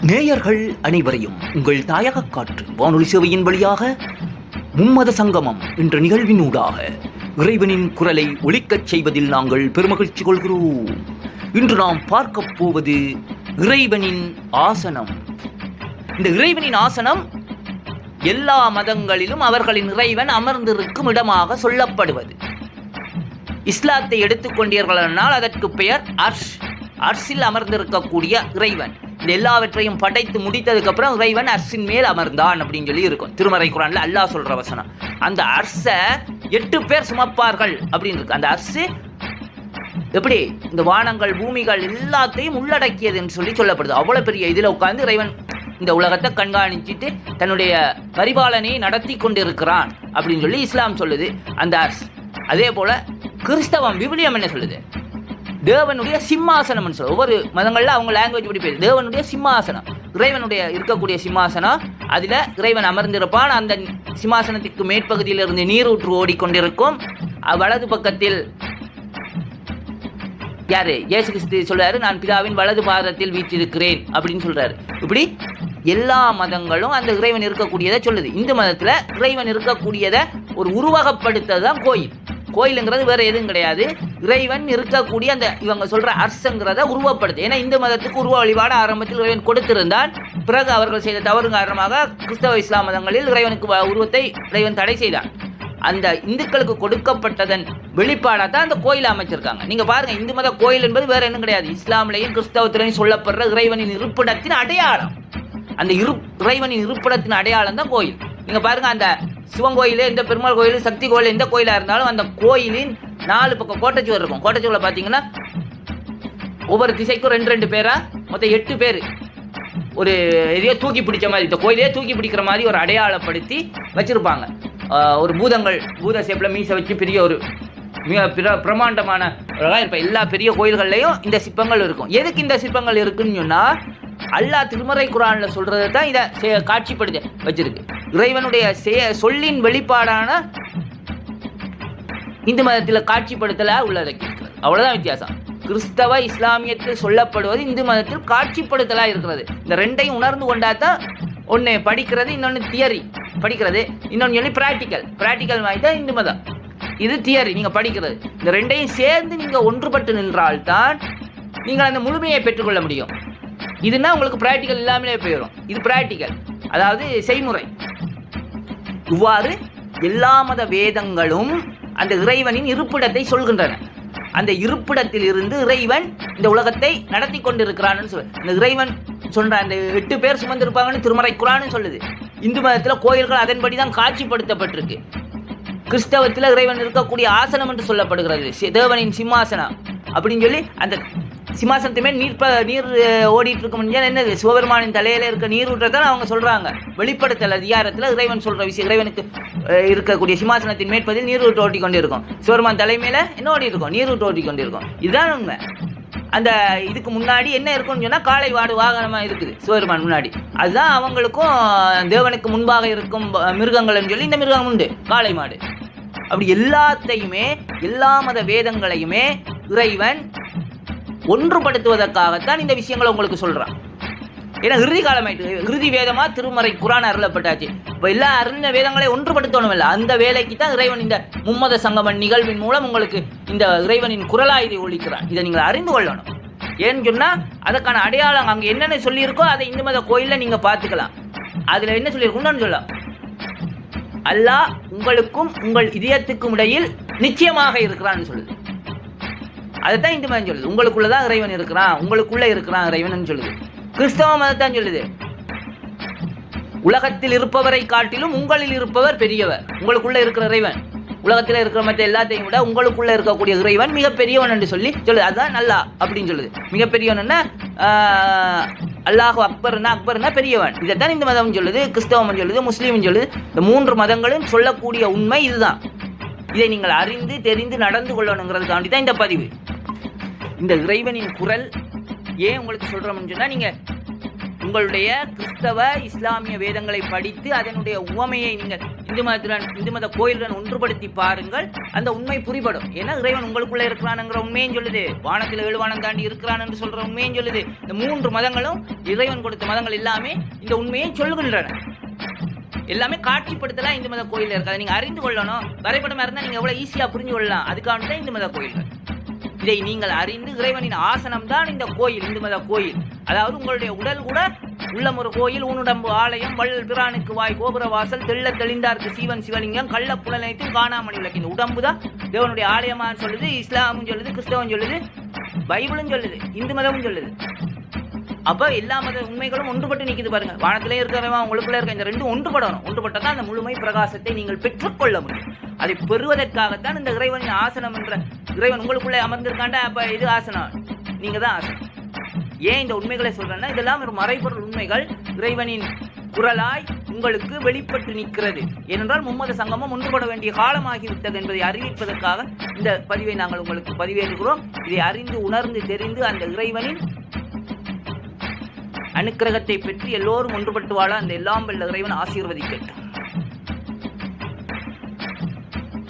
நேயர்கள் அனைவரையும் உங்கள் தாயக காற்று வானொலி சேவையின் வழியாக மும்மத சங்கமம் என்ற நிகழ்வினூடாக இறைவனின் குரலை ஒலிக்கச் செய்வதில் நாங்கள் பெருமகிழ்ச்சி கொள்கிறோம். இன்று நாம் பார்க்க போவது இறைவனின் ஆசனம். இந்த இறைவனின் ஆசனம் எல்லா மதங்களிலும் அவர்களின் இறைவன் அமர்ந்திருக்கும் இடமாக சொல்லப்படுவது. இஸ்லாத்தை எடுத்துக்கொண்டீர்களானால் அதற்கு பெயர் அர்ஷ். அர்ஷில் அமர்ந்திருக்கக்கூடிய இறைவன். இந்த எல்லாவற்றையும் படைத்து முடித்ததுக்கு அப்புறம் இறைவன் அர்ஷின் மேல் அமர்ந்தான் அப்படின்னு சொல்லி இருக்கும். திருமறை குர்ஆன்ல அல்லாஹ் சொல்ற வசனம். அந்த அர்ஷை 8 பேர் சுமப்பார்கள் அப்படின்னு இருக்கு. அந்த அர்ஷு எப்படி இந்த வானங்கள் பூமிகள் எல்லாத்தையும் உள்ளடக்கியதுன்னு சொல்லி சொல்லப்படுது. அவ்வளவு பெரிய இதுல உட்கார்ந்து இறைவன் இந்த உலகத்தை கண்காணிச்சுட்டு தன்னுடைய பரிபாலனை நடத்தி கொண்டிருக்கிறான் அப்படின்னு சொல்லி இஸ்லாம் சொல்லுது. அந்த அர்ஷ். அதே போல கிறிஸ்தவம் விவிலியம் என்ன சொல்லுது? தேவனுடைய சிம்மாசனம். ஒவ்வொரு மதங்கள்ல அவங்க லாங்குவேஜ் படி பேசுது. தேவனுடைய சிம்மாசனம், இறைவனுடைய இருக்கக்கூடிய சிம்மாசனம். அதுல இறைவன் அமர்ந்திருப்பான். அந்த சிம்மாசனத்துக்கு மேற்பகுதியில் இருந்து நீரூற்று ஓடிக்கொண்டிருக்கும். வலது பக்கத்தில் யாரு? இயேசு கிறிஸ்து சொல்றாரு, நான் பிதாவின் வலது பாதத்தில் வீற்றிருக்கிறேன் அப்படின்னு சொல்றாரு. இப்படி எல்லா மதங்களும் அந்த இறைவன் இருக்கக்கூடியதை சொல்லுது. இந்து மதத்துல இறைவன் இருக்கக்கூடியதை ஒரு உருவகப்படுத்ததான் கோயில். கோயிலுங்கிறது வேற எதுவும் கிடையாது. இறைவன் இருக்கக்கூடிய அந்த இவங்க சொல்ற அர்ஷங்கிறத உருவப்படுது. ஏன்னா இந்து மதத்துக்கு உருவ வழிபாடு ஆரம்பத்தில் இறைவன் கொடுத்திருந்தான். பிறகு அவர்கள் செய்த தவறு காரணமாக கிறிஸ்தவ இஸ்லாம் மதங்களில் இறைவனுக்கு உருவத்தை இறைவன் தடை செய்தான். அந்த இந்துக்களுக்கு கொடுக்கப்பட்டதன் வெளிப்பாடாக தான் அந்த கோயில் அமைச்சிருக்காங்க. நீங்க பாருங்க, இந்து மத கோயில் என்பது வேற என்ன கிடையாது. இஸ்லாமிலையும் கிறிஸ்தவத்திலையும் சொல்லப்படுற இறைவனின் இருப்பிடத்தின் அடையாளம். அந்த இறைவனின் இருப்பிடத்தின் அடையாளம் தான் கோயில். நீங்க பாருங்க, அந்த சிவன் கோயில், எந்த பெருமாள் கோயில், சக்தி கோயில், எந்த கோயிலா இருந்தாலும் அந்த கோயிலின் 4 பக்கம் கோட்டைச்சுவர் இருக்கும். கோட்டைச்சுவரில் பார்த்தீங்கன்னா ஒவ்வொரு திசைக்கும் 2 பேரா மொத்தம் 8 பேர் ஒரு எதையோ தூக்கி பிடிச்ச மாதிரி, இந்த கோயிலே தூக்கி பிடிக்கிற மாதிரி ஒரு அடையாளப்படுத்தி வச்சிருப்பாங்க. ஒரு பூத சேப்பில் மீசை வச்சு பெரிய ஒரு மிக பிரமாண்டமான இருப்ப எல்லா பெரிய கோயில்கள்லையும் இந்த சிற்பங்கள் இருக்கும். எதுக்கு இந்த சிற்பங்கள் இருக்குன்னு சொன்னா, அல்லாஹ் திருமறை குர்ஆன்ல சொல்றது தான் இதை காட்சிப்படுத்தி வச்சிருக்கு. இறைவனுடைய சொல்லின் வெளிப்பாடான இந்து மதத்தில் காட்சிப்படுத்தல உள்ளடக்கியிருக்கிறது. அவ்வளவுதான் வித்தியாசம். கிறிஸ்தவ இஸ்லாமியத்தில் சொல்லப்படுவது இந்து மதத்தில் காட்சிப்படுத்தலா இருக்கிறது. இந்த ரெண்டையும் உணர்ந்து கொண்டாதான் ஒன்று படிக்கிறது, இன்னொன்று தியரி படிக்கிறது, இன்னொன்று சொல்லி பிராக்டிக்கல் மாதிரி தான் இந்து மதம். இது தியரி நீங்க படிக்கிறது. இந்த ரெண்டையும் சேர்ந்து நீங்க ஒன்றுபட்டு நின்றால்தான் நீங்கள் அந்த முழுமையை பெற்றுக்கொள்ள முடியும். இதுனா உங்களுக்கு பிராக்டிக்கல் இல்லாமலே போயிடும். இது பிராக்டிக்கல், அதாவது செய்முறை. இவ்வாறு எல்லா மத வேதங்களும் அந்த இறைவனின் இருப்பிடத்தை சொல்கின்றன. அந்த இருப்பிடத்தில் இருந்து இறைவன் இந்த உலகத்தை நடத்தி கொண்டிருக்கிறான்னு சொல்லு. இந்த இறைவன் சொல்ற அந்த 8 பேர் சுமந்திருப்பாங்கன்னு திருமறை குர்ஆன் சொல்லுது. இந்து மதத்தில் கோயில்கள் அதன்படிதான் காட்சிப்படுத்தப்பட்டிருக்கு. கிறிஸ்தவத்தில் இறைவன் இருக்கக்கூடிய ஆசனம் என்று சொல்லப்படுகிறது, தேவனின் சிம்மாசனம் அப்படின்னு சொல்லி. அந்த சிம்மாசனத்துமே நீர் ஓடிட்டு இருக்கும். என்னது? சிவபெருமானின் தலையில இருக்க நீர் ஊற்றத்தான் அவங்க சொல்றாங்க. வெளிப்படுத்தல் அதிகாரத்தில் இறைவன் சொல்ற விஷயம், இறைவனுக்கு இருக்கக்கூடிய சிம்மாசனத்தின் மேற்பதில் நீர் ஊற்று ஓட்டி கொண்டு இருக்கும். சிவபெருமான் தலைமையில என்ன ஓடி இருக்கும்? நீர் ஊற்று ஓட்டி கொண்டு இருக்கும். இதுதான் உண்மை. அந்த இதுக்கு முன்னாடி என்ன இருக்குன்னு சொன்னா, காளை வாடு வாகனமா இருக்குது சிவபெருமான் முன்னாடி. அதுதான் அவங்களுக்கும் தேவனுக்கு முன்பாக இருக்கும் மிருகங்கள் சொல்லி இந்த மிருகம் உண்டு, காளை மாடு. அப்படி எல்லாத்தையுமே எல்லா மத வேதங்களையுமே இறைவன் ஒன்றுபடுத்துவதற்காகத்தான் இந்த விஷயங்களை உங்களுக்கு சொல்றான். ஏன்னா இறுதி காலமாயிட்டு, இறுதி வேதமா திருமறை குர்ஆன் அருளப்பட்டாச்சு. இப்போ எல்லா அருளின வேதங்களை ஒன்றுபடுத்தணும் இல்லை. அந்த வேலைக்கு தான் இறைவன் இந்த மும்மத சங்கமன் நிகழ்வின் மூலம் உங்களுக்கு இந்த இறைவனின் குரலாய் இதை ஒழிக்கிறான். இதை நீங்கள் அறிந்து கொள்ளணும். ஏன்னு சொன்னா அதற்கான அடையாளம் அங்கே என்னென்ன சொல்லியிருக்கோ அதை இந்து மத கோயில்ல நீங்க பார்த்துக்கலாம். அதுல என்ன சொல்லியிருக்குன்னு சொல்லலாம். அல்லாஹ் உங்களுக்கும் உங்கள் இதயத்துக்கும் இடையில் நிச்சயமாக இருக்கிறான்னு சொல்லுது. அதைத்தான் இந்து மதம் சொல்லுது. உங்களுக்குள்ளதான் இறைவன் இருக்கிறான், உங்களுக்குள்ள இருக்கிறான் இறைவன் சொல்லுது. கிறிஸ்தவ மதத்தான் சொல்லுது, உலகத்தில் இருப்பவரை காட்டிலும் உங்களில் இருப்பவர் பெரியவர். உங்களுக்குள்ள இருக்கிற இறைவன் உலகத்தில் இருக்கிற மற்ற எல்லாத்தையும் விட உங்களுக்குள்ள இருக்கக்கூடிய இறைவன் மிகப்பெரியவன் என்று சொல்லி சொல்லுது. அதுதான் அல்லாஹ் அப்படின்னு சொல்லுது. மிகப்பெரியவன் அல்லாஹ் அக்பர்னா பெரியவன். இதைத்தான் இந்த மதம் சொல்லுது, கிறிஸ்தவம் சொல்லுது, முஸ்லீம் சொல்லுது. இந்த 3 மதங்களும் சொல்லக்கூடிய உண்மை இதுதான். இதை நீங்கள் அறிந்து தெரிந்து நடந்து கொள்ளணுங்கிறதுக்காண்டி தான் இந்த பதிவு. இந்த இறைவனின் குரல் ஏன் உங்களுக்கு சொல்றோம்னு சொன்னா, நீங்க உங்களுடைய கிறிஸ்தவ இஸ்லாமிய வேதங்களை படித்து அதனுடைய உவமையை நீங்கள் இந்து மத கோயிலுடன் ஒன்றுபடுத்தி பாருங்கள். அந்த உண்மை புரிபடும். ஏன்னா இறைவன் உங்களுக்குள்ள இருக்கிறான்ங்கிற உண்மையும் சொல்லுது, வானத்தில் 7 வானம் தாண்டி இருக்கிறான் என்று சொல்ற உண்மையும் சொல்லுது. இந்த 3 மதங்களும் இறைவன் கொடுத்த மதங்கள் எல்லாமே இந்த உண்மையை சொல்லுகின்றன. எல்லாமே காட்சிப்படுத்தலாம் இந்து மத கோயில் இருக்காது. நீங்க அறிந்து கொள்ளணும். வரைபடமா இருந்தா நீங்க எவ்வளவு ஈஸியா புரிஞ்சு கொள்ளலாம். அதுக்காக தான் இந்து மத கோயில்கள். இதை நீங்கள் அறிந்து இறைவனின் ஆசனம் தான் இந்த கோயில், இந்து மத கோயில். அதாவது உங்களுடைய உடல் கூட உள்ளம் ஒரு கோயில், ஊனுடம்பு ஆலயம், வள்ளல் பிரானுக்கு வாய் கோபுர வாசல், தெள்ள தெளிந்தார்க்கு சீவன் சிவலிங்கம், கள்ள புலனைத்தும் காணாமணி விளக்கு. இந்த உடம்பு தான் தேவனுடைய ஆலயமான்னு சொல்லுது. இஸ்லாமும் சொல்லுது, கிறிஸ்தவம் சொல்லுது, பைபிளும் சொல்லுது, இந்து மதமும் சொல்லுது. அப்ப எல்லா மத உண்மைகளும் ஒன்றுபட்டு நிற்குது பாருங்க. வானத்திலே இருக்கிறவன் உங்களுக்குள்ள இருக்க இந்த ரெண்டும் ஒன்றுபடணும். ஒன்றுபட்டதான் அந்த முழுமை பிரகாசத்தை நீங்கள் பெற்றுக்கொள்ள முடியும். அதை பெறுவதற்காகத்தான் இந்த இறைவனின் ஆசனம் என்ற இறைவன் உங்களுக்குள்ளே அமர்ந்திருக்காண்டா. அப்ப இது ஆசனம், நீங்க தான் ஆசனம். ஏன் இந்த உண்மைகளை சொல்றேன்னா, இதெல்லாம் ஒரு மறைபொருள் உண்மைகள் இறைவனின் குரலாய் உங்களுக்கு வெளிப்பட்டு நிற்கிறது. ஏனென்றால் மும்மத சங்கமம் ஒன்றுபட வேண்டிய காலமாகிவிட்டது என்பதை அறிவிப்பதற்காக இந்த பதிவை நாங்கள் உங்களுக்கு பதிவேற்றுகிறோம். இதை அறிந்து உணர்ந்து தெரிந்து அந்த இறைவனின் அனுக்கிரகத்தை பெற்று எல்லோரும் ஒன்றுபட்டு வாழ அந்த எல்லாம் வல்ல இறைவன் ஆசீர்வதிக்கட்டும்.